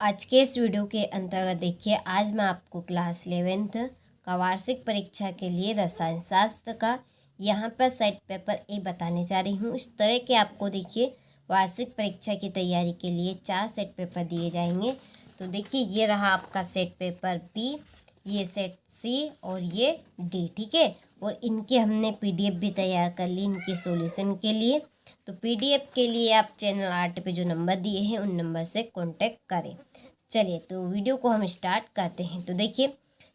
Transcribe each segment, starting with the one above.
आज के इस वीडियो के अंतर्गत देखिए, आज मैं आपको क्लास 11th का वार्षिक परीक्षा के लिए रसायन शास्त्र का यहाँ पर सेट पेपर ए बताने जा रही हूँ। इस तरह के आपको देखिए वार्षिक परीक्षा की तैयारी के लिए 4 सेट पेपर दिए जाएंगे। तो देखिए, ये रहा आपका सेट पेपर बी, ये सेट सी और ये डी, ठीक है। और इनके हमने पीडीएफ भी तैयार कर ली इनके सॉल्यूशन के लिए। तो पीडीएफ के लिए आप चैनल आर्ट पे जो नंबर दिए हैं उन नंबर से कांटेक्ट करें। चलिए, तो वीडियो को हम स्टार्ट करते हैं। तो देखिए,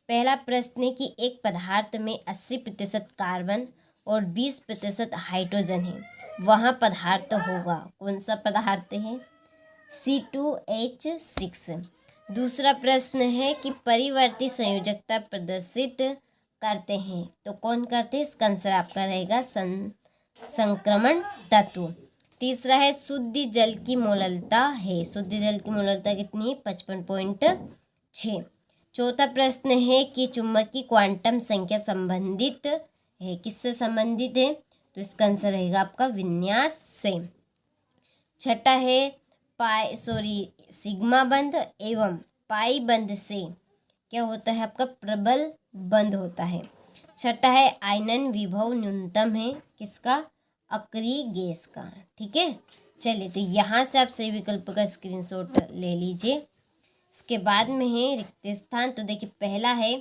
पहला प्रश्न है कि एक पदार्थ में 80% कार्बन और 20% हाइड्रोजन है, वहाँ पदार्थ होगा। कौन सा पदार्थ है? C2H6। दूसरा प्रश्न है कि परिवर्ती संयोजकता प्रदर्शित करते हैं, तो कौन करते हैं? इसका आंसर आपका रहेगा संक्रमण तत्व। तीसरा है शुद्ध जल की मोललता है, शुद्ध जल की मोललता कितनी है? 55.6। चौथा प्रश्न है कि चुंबकीय क्वांटम संख्या संबंधित है, किससे संबंधित है? तो इसका आंसर रहेगा आपका विन्यास से। छठा है सिग्मा बंध एवं पाई बंध से क्या होता है? आपका प्रबल बंध होता है। छठा है आयनन विभव न्यूनतम है, किसका? अक्रिय गैस का, ठीक है। चलिए, तो यहाँ से आप सही विकल्प का स्क्रीनशॉट ले लीजिए। इसके बाद में है रिक्त स्थान। तो देखिए, पहला है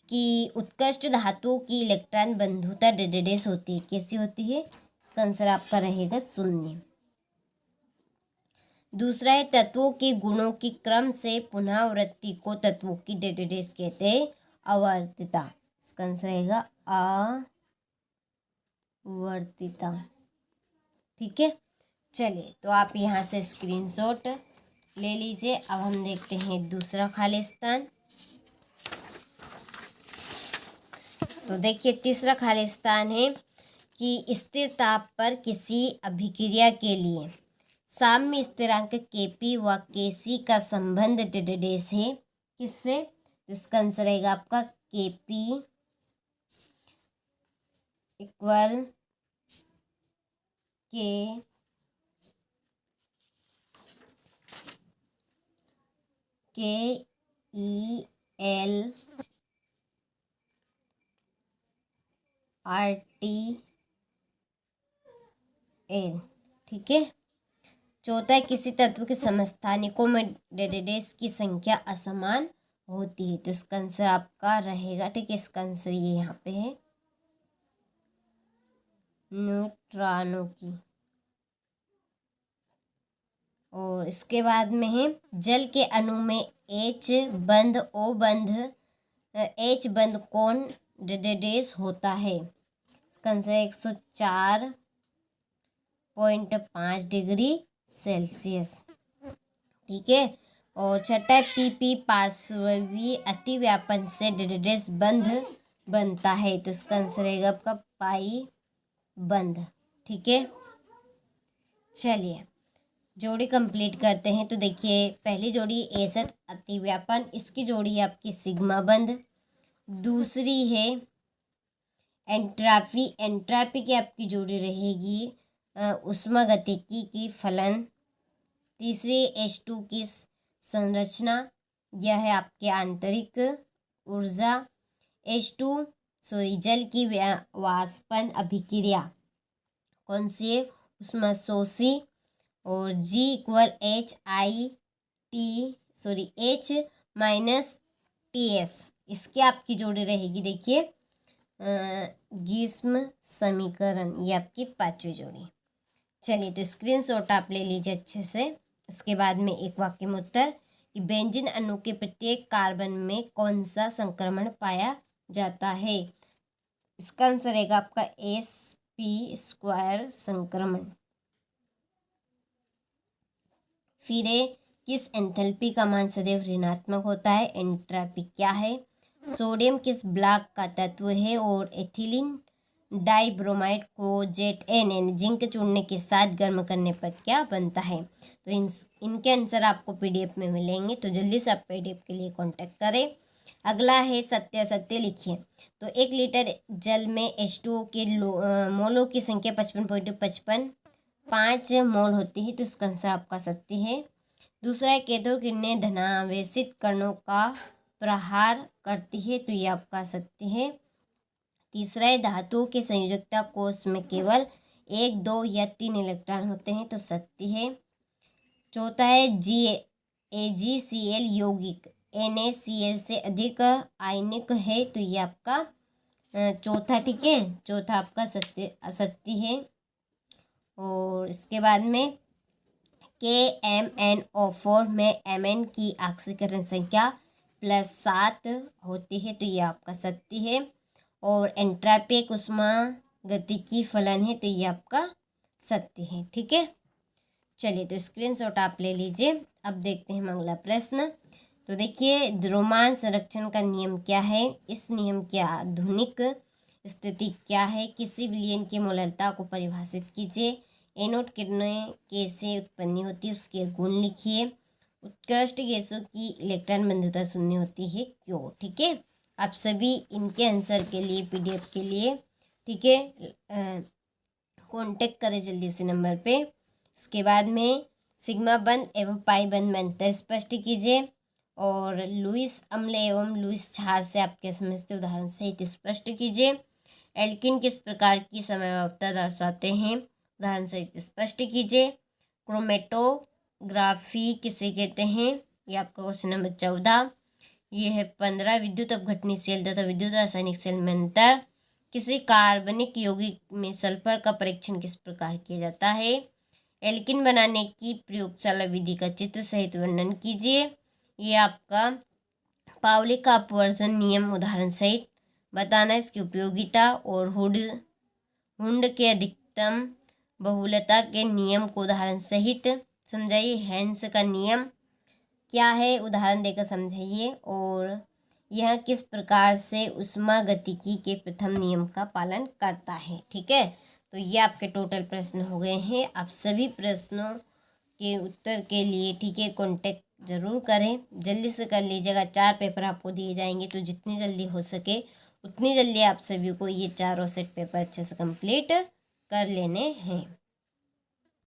कि उत्कृष्ट धातुओं की इलेक्ट्रॉन बंधुता डेडेडेस होती है, कैसी होती है? इसका आंसर आपका रहेगा 0। दूसरा है तत्वों के गुणों की क्रम से पुनरावृत्ति को तत्वों की डेडेडेस कहते हैं, आवर्तिता। इसका आंसर रहेगा आवर्तिता, ठीक है। चलिए, तो आप यहाँ से स्क्रीनशॉट ले लीजिए। अब हम देखते हैं दूसरा खाली स्थान। तो देखिए, तीसरा खाली स्थान है कि स्थिर ताप पर किसी अभिक्रिया के लिए साम्य स्थिरांक Kp व Kc का संबंध डेडेडेस है, किससे? तो इसका आंसर रहेगा आपका Kp इक्वल KEL RTL, ठीक है। चौथा है किसी तत्व के समस्थानिकों में डेडेडेस की संख्या असमान होती है, तो इसका आंसर आपका रहेगा, ठीक है। इसका आंसर ये यहाँ पे है न्यूट्रॉनों की। और इसके बाद में है जल के अणु में H बंध कौन डेडेडेस होता है? इसका आंसर 104.5 डिग्री सेल्सियस, ठीक है। और छठा PP पार्श्वीय अतिव्यापन से डेडेडेस बंध बनता है, तो इसका आंसर रहेगा आपका पाई बंध, ठीक है। चलिए, जोड़ी कंप्लीट करते हैं। तो देखिए, पहली जोड़ी एसत अतिव्यापन, इसकी जोड़ी है आपकी सिग्मा बंध। दूसरी है एंट्रापी की आपकी जोड़ी रहेगी उष्मागतिकी की फलन। तीसरी H2 की संरचना, यह है आपके आंतरिक ऊर्जा। जल की वाष्पन अभिक्रिया कौन सी है? उष्माशोषी। और G इक्वल H-TS, इसकी आपकी जोड़ी रहेगी देखिए ग्रीष्म समीकरण, ये आपकी 5वीं जोड़ी। चलिए, तो स्क्रीनशॉट आप ले लीजिए अच्छे से। इसके बाद में एक वाक्य में उत्तर कि बेंजीन अणु के प्रत्येक कार्बन में कौन सा संक्रमण पाया जाता है? इसका आंसर रहेगा आपका sp² संक्रमण। फिर किस एंथैल्पी का मान सदैव ऋणात्मक होता है? एंट्रॉपी क्या है? सोडियम किस ब्लॉक का तत्व है? और एथिलीन डाइब्रोमाइड को ZN जिंक चूर्णे के साथ गर्म करने पर क्या बनता है? तो इनके आंसर आपको पीडीएफ में मिलेंगे, तो जल्दी से आप पीडीएफ के लिए कांटेक्ट करें। अगला है सत्य असत्य लिखिए। तो 1 लीटर जल में H2O के मोलों की संख्या 55.55 5 मोल होती है, तो इसका आंसर आपका सत्य है। दूसरा है कैथोड किरणें धनावेशित कणों का प्रहार करती है, तो ये आपका सत्य है। तीसरा है धातुओं की संयोजकता कोष में केवल 1, 2 या 3 इलेक्ट्रॉन होते हैं, तो सत्य है। चौथा है AgCl यौगिक NaCl से अधिक आयनिक है, तो ये आपका चौथा, ठीक है, चौथा आपका असत्य है। और इसके बाद में KMnO4 में Mn की ऑक्सीकरण संख्या +7 होती है, तो ये आपका सत्य है। और एंट्रोपी एक ऊष्मागतिकी फलन है, तो ये आपका सत्य है, ठीक है। चलिए तो स्क्रीनशॉट आप ले लीजिए। अब देखते हैं अगला प्रश्न। तो देखिए द्रव्यमान संरक्षण का नियम क्या है, इस नियम की आधुनिक स्थिति क्या है, किसी विलयन की मोलरता को परिभाषित कीजिए, एनोड किरणें कैसे उत्पन्न होती है, उसके गुण लिखिए, उत्कृष्ट गैसों की इलेक्ट्रॉन बंधुता शून्य होती है क्यों, ठीक है। आप सभी इनके आंसर के लिए PDF के लिए, ठीक है, कांटेक्ट करें जल्दी से नंबर पे। इसके बाद में सिग्मा बंध एवं पाई बंध में अंतर स्पष्ट कीजिए, और लुईस अम्ल एवं लुईस क्षार से आप क्या समझते उदाहरण सहित स्पष्ट कीजिए। एल्किन किस प्रकार की समयावता दर्शाते हैं, उदाहरण सहित स्पष्ट कीजिए। क्रोमेटोग्राफी किसे कहते हैं, ये आपका क्वेश्चन नंबर 14। ये है 15 विद्युत अपघटनशील तथा विद्युत रासायनिक सेल में अंतर। किसी कार्बनिक यौगिक में सल्फर का परीक्षण किस प्रकार किया जाता है। एल्किन बनाने की प्रयोगशाला विधि का चित्र सहित वर्णन कीजिए। ये आपका पाउली का अपवर्जन नियम उदाहरण सहित बताना, इसकी उपयोगिता। और हुंड के अधिकतम बहुलता के नियम को उदाहरण सहित समझाइए। हेंस का नियम क्या है, उदाहरण देकर समझाइए। और यह किस प्रकार से ऊष्मागतिकी के प्रथम नियम का पालन करता है, ठीक है। तो ये आपके टोटल प्रश्न हो गए हैं। आप सभी प्रश्नों के उत्तर के लिए, ठीक है, कांटेक्ट ज़रूर करें, जल्दी से कर लीजिएगा। 4 पेपर आपको दिए जाएंगे, तो जितनी जल्दी हो सके उतनी जल्दी आप सभी को ये चारों सेट पेपर अच्छे से कंप्लीट कर लेने हैं।